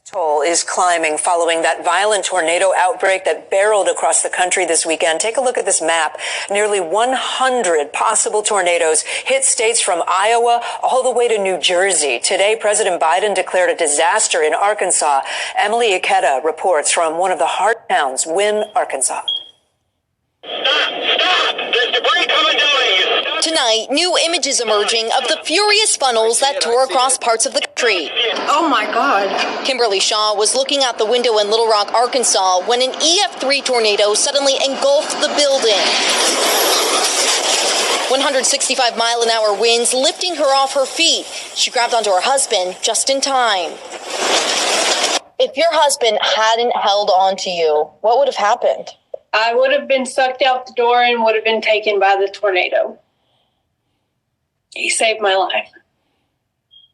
Toll is climbing following that violent tornado outbreak that barreled across the country this weekend. Take a look at this map. Nearly 100 possible tornadoes hit states from Iowa all the way to New Jersey. Today, President Biden declared a disaster in Arkansas. Emily Ikeda reports from one of the hardest towns, Wynne, Arkansas. Stop! There's debris coming down on you. Tonight, new images emerging of the furious funnels that tore across parts of the country. Oh my God. Kimberly Shaw was looking out the window in Little Rock, Arkansas, when an EF3 tornado suddenly engulfed the building. 165-mile-an-hour winds lifting her off her feet. She grabbed onto her husband just in time. If your husband hadn't held on to you, what would have happened? I would have been sucked out the door and would have been taken by the tornado. He saved my life.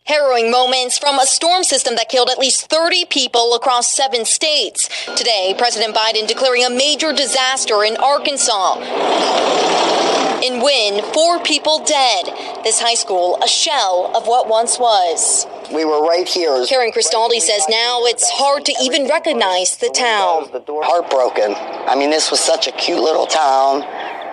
Harrowing moments from a storm system that killed at least 30 people across 7 states. Today, President Biden declaring a major disaster in Arkansas. In Wynne, 4 people dead. This high school, a shell of what once was. We were right here. Karen Cristaldi says now it's hard to even recognize the town. Heartbroken. I mean, this was such a cute little town.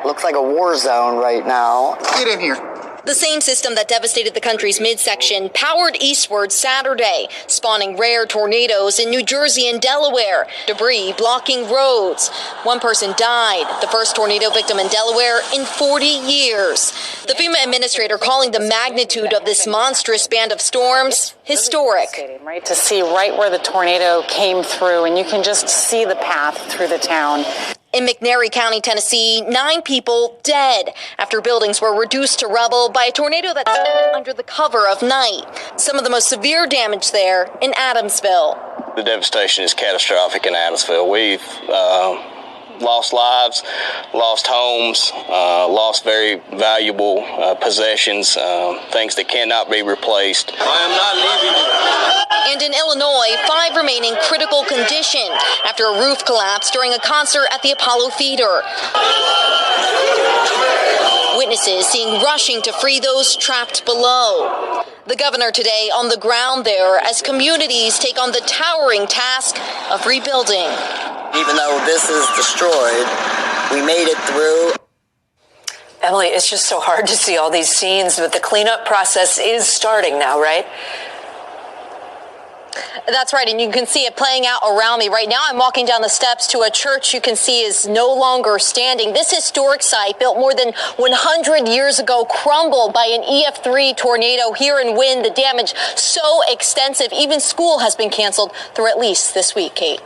Looks like a war zone right now. Get in here. The same system that devastated the country's midsection powered eastward Saturday, spawning rare tornadoes in New Jersey and Delaware, debris blocking roads. 1 person died, the first tornado victim in Delaware in 40 years. The FEMA administrator calling the magnitude of this monstrous band of storms historic. Right, to see right where the tornado came through, and you can just see the path through the town. In McNairy County, Tennessee, 9 people dead after buildings were reduced to rubble by a tornado that struck under the cover of night. Some of the most severe damage there in Adamsville. The devastation is catastrophic in Adamsville. We've lost lives, lost homes, lost very valuable possessions, things that cannot be replaced. I am not leaving you. And in Illinois, 5 remain in critical condition after a roof collapsed during a concert at the Apollo Theater. Witnesses seen rushing to free those trapped below. The governor today on the ground there as communities take on the towering task of rebuilding. Even though this is destroyed, we made it through. Emily, it's just so hard to see all these scenes, but the cleanup process is starting now, right? That's right, and you can see it playing out around me. Right now, I'm walking down the steps to a church you can see is no longer standing. This historic site, built more than 100 years ago, crumbled by an EF3 tornado here in Wynne. The damage so extensive, even school has been canceled through at least this week, Kate.